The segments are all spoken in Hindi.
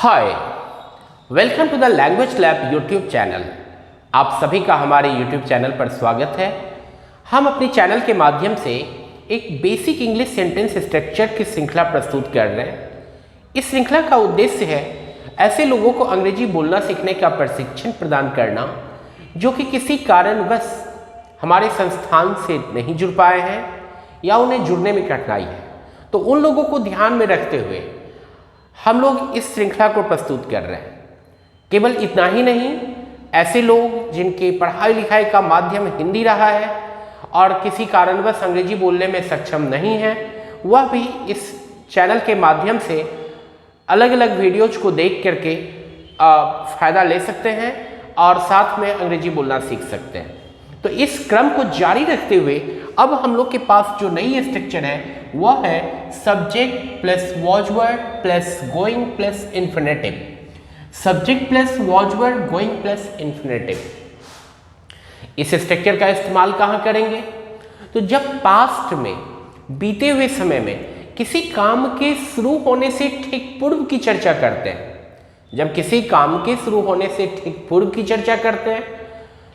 Hi, welcome to the language lab YouTube channel. आप सभी का हमारे यूट्यूब चैनल पर स्वागत है। हम अपने चैनल के माध्यम से एक बेसिक इंग्लिश सेंटेंस स्ट्रक्चर की श्रृंखला प्रस्तुत कर रहे हैं। इस श्रृंखला का उद्देश्य है ऐसे लोगों को अंग्रेजी बोलना सीखने का प्रशिक्षण प्रदान करना जो कि किसी कारणवश हमारे संस्थान से नहीं जुड़ पाए हैं या उन्हें जुड़ने में कठिनाई है। तो उन लोगों को ध्यान में रखते हुए हम लोग इस श्रृंखला को प्रस्तुत कर रहे हैं। केवल इतना ही नहीं, ऐसे लोग जिनके पढ़ाई लिखाई का माध्यम हिंदी रहा है और किसी कारणवश अंग्रेजी बोलने में सक्षम नहीं है, वह भी इस चैनल के माध्यम से अलग अलग वीडियोज को देख करके फ़ायदा ले सकते हैं और साथ में अंग्रेजी बोलना सीख सकते हैं। तो इस क्रम को जारी रखते हुए अब हम लोग के पास जो नई स्ट्रक्चर है वह है subject plus was were plus going plus infinitive. Subject plus was were going plus infinitive. इस स्ट्रक्चर का इस्तेमाल कहाँ करेंगे? तो जब पास्ट में बीते हुए समय में किसी काम के शुरू होने से ठीक पूर्व की चर्चा करते हैं, जब किसी काम के शुरू होने से ठीक पूर्व की चर्चा करते हैं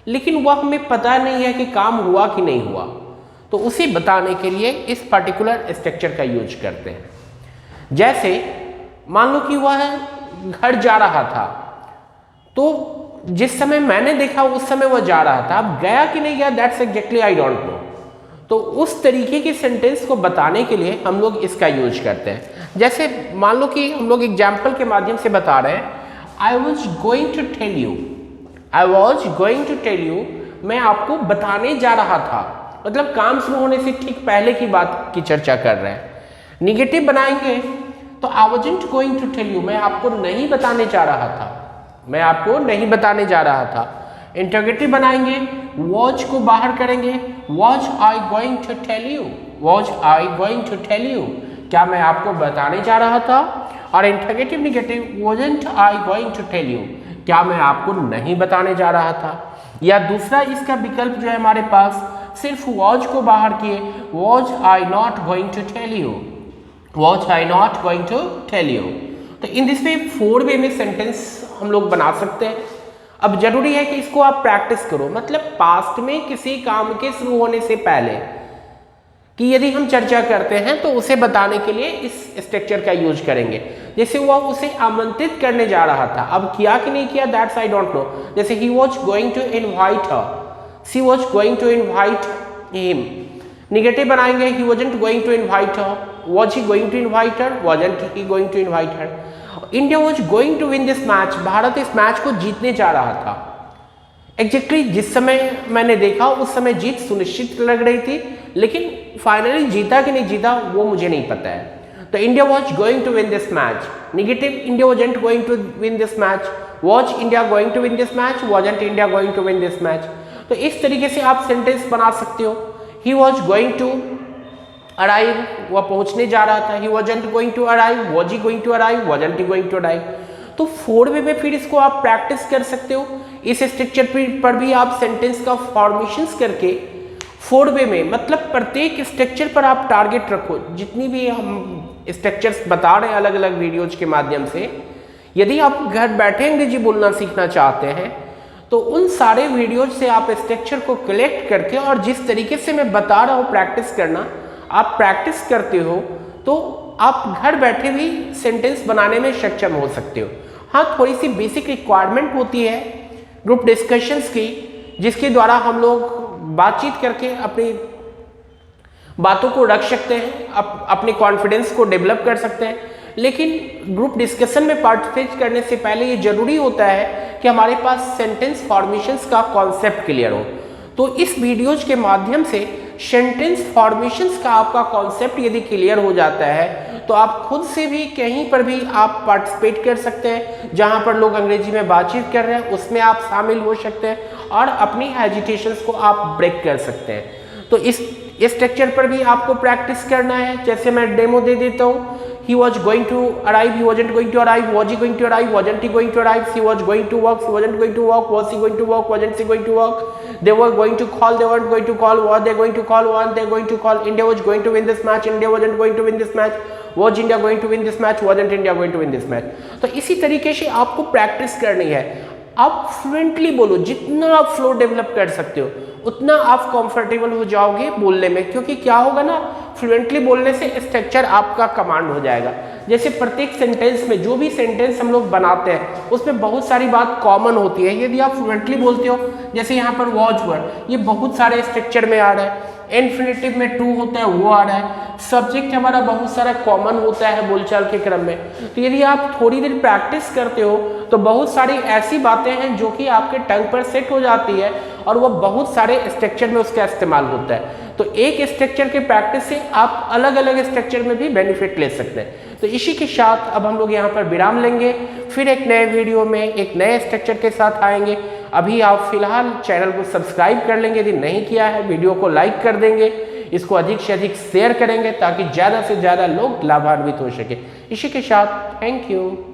लेकिन वह हमें पता नहीं है कि काम हुआ कि नहीं हुआ, तो उसे बताने के लिए इस पर्टिकुलर स्ट्रक्चर का यूज करते हैं। जैसे मान लो कि वह घर जा रहा था, तो जिस समय मैंने देखा उस समय वह जा रहा था, अब गया कि नहीं गया that's exactly I don't no. तो उस तरीके के सेंटेंस को बताने के लिए हम लोग इसका यूज करते हैं। जैसे मान लो कि हम लोग एग्जाम्पल के माध्यम से बता रहे हैं, I was going to tell you. I was going to tell you, मैं आपको बताने जा रहा था, मतलब काम शुरू होने से ठीक पहले की बात की चर्चा कर रहे हैं। निगेटिव बनाएंगे तो I wasn't going to tell you, मैं आपको नहीं बताने जा रहा था, मैं आपको नहीं बताने जा रहा था। इंटरोगेटिव बनाएंगे, वॉज को बाहर करेंगे, was I going to tell you, was I going to tell you, क्या मैं आपको बताने जा रहा था। और interrogative negative, wasn't I going to tell you, क्या मैं आपको नहीं बताने जा रहा था। या दूसरा इसका विकल्प जो है हमारे पास, सिर्फ वॉज को बाहर किए, was I not going to tell you, was I not going to tell you. तो इन दिस वे 4 वे में सेंटेंस हम लोग बना सकते हैं। अब जरूरी है कि इसको आप प्रैक्टिस करो, मतलब पास्ट में किसी काम के शुरू होने से पहले कि यदि हम चर्चा करते हैं तो उसे बताने के लिए इस स्ट्रक्चर का यूज करेंगे। जैसे वह उसे आमंत्रित करने जा रहा था, अब किया कि नहीं किया दैट्स आई डोंट नो। जैसे he was going to invite her, she was going to invite him. Negative बनाएंगे, he wasn't going to invite her, was he going to invite her, wasn't he going to invite her. India was going to win this match, Bharat इस मैच को जीतने जा रहा था। एग्जैक्टली जिस समय मैंने देखा उस समय जीत सुनिश्चित लग रही थी, लेकिन फाइनली जीता कि नहीं जीता वो मुझे नहीं पता है। तो India was going to win this match. Negative, India wasn't going to win this match, was India going to win this match, wasn't India going to win this match. तो इस तरीके से आप सेंटेंस बना सकते हो। He was going to arrive, वह पहुंचने जा रहा था, he wasn't going to arrive, was he going to arrive, wasn't he going to arrive. तो 4 वे में फिर इसको आप प्रैक्टिस कर सकते हो। इस स्ट्रक्चर पर भी आप सेंटेंस का फॉर्मेशंस करके 4 वे में, मतलब प्रत्येक स्ट्रक्चर पर आप टारगेट रखो। जितनी भी हम स्ट्रक्चर्स बता रहे हैं अलग अलग वीडियोज के माध्यम से, यदि आप घर बैठे अंग्रेजी बोलना सीखना चाहते हैं तो उन सारे वीडियोज से आप स्ट्रक्चर को कलेक्ट करके और जिस तरीके से मैं बता रहा हूँ प्रैक्टिस करना, आप प्रैक्टिस करते हो तो आप घर बैठे भी सेंटेंस बनाने में सक्षम हो सकते हो। हाँ, थोड़ी सी बेसिक रिक्वायरमेंट होती है ग्रुप डिस्कशंस की, जिसके द्वारा हम लोग बातचीत करके अपनी बातों को रख सकते हैं, अपने कॉन्फिडेंस को डेवलप कर सकते हैं। लेकिन ग्रुप डिस्कशन में पार्टिसिपेट करने से पहले ये जरूरी होता है कि हमारे पास सेंटेंस फॉर्मेशंस का कॉन्सेप्ट क्लियर हो। तो इस वीडियोज के माध्यम से सेंटेंस फॉर्मेशंस का आपका कॉन्सेप्ट यदि क्लियर हो जाता है तो आप खुद से भी कहीं पर भी आप पार्टिसिपेट कर सकते हैं। जहां पर लोग अंग्रेजी में बातचीत कर रहे हैं उसमें आप शामिल हो सकते हैं और अपनी हेजिटेशंस को आप ब्रेक कर सकते हैं। तो इस स्ट्रक्चर पर भी आपको प्रैक्टिस करना है। जैसे मैं डेमो दे देता हूँ, he was going to arrive, he wasn't going to arrive, was he going to arrive, wasn't he going to arrive, she was going to work, she wasn't going to work, was he going to work, wasn't she going to work, they were going to call, they weren't going to call, were they going to call, weren't they going to call, India was going to win this match, India wasn't going to win this match, was India going to win this match, wasn't India going to win this match. तो इसी तरीके से आपको प्रैक्टिस करनी है। आप फ्लुएंटली बोलो, जितना आप फ्लो डेवलप कर सकते हो उतना आप कंफर्टेबल हो जाओगे बोलने में, क्योंकि क्या होगा ना, फ्लुएंटली बोलने से स्ट्रक्चर आपका कमांड हो जाएगा। जैसे प्रत्येक सेंटेंस में, जो भी सेंटेंस हम लोग बनाते हैं उसमें बहुत सारी बात कॉमन होती है। यदि आप फ्लुएंटली बोलते हो, जैसे यहाँ पर वॉज वर्ड, ये बहुत सारे स्ट्रक्चर में आ रहा है, इन्फिनिटिव में टू होता है वो आ रहा है, सब्जेक्ट हमारा बहुत सारा कॉमन होता है बोलचाल के क्रम में। तो यदि आप थोड़ी देर प्रैक्टिस करते हो तो बहुत सारी ऐसी बातें हैं जो कि आपके टंग पर सेट हो जाती है और वो बहुत सारे स्ट्रक्चर में उसका इस्तेमाल होता है। तो एक स्ट्रक्चर के प्रैक्टिस से आप अलग अलग स्ट्रक्चर में भी बेनिफिट ले सकते हैं। तो इसी के साथ अब हम लोग यहाँ पर विराम लेंगे, फिर एक नए वीडियो में एक नए स्ट्रक्चर के साथ आएंगे। अभी आप फिलहाल चैनल को सब्सक्राइब कर लेंगे, यदि नहीं किया है वीडियो को लाइक कर देंगे, इसको अधिक से अधिक शेयर करेंगे ताकि ज़्यादा से ज़्यादा लोग लाभान्वित हो सके। इसी के साथ थैंक यू।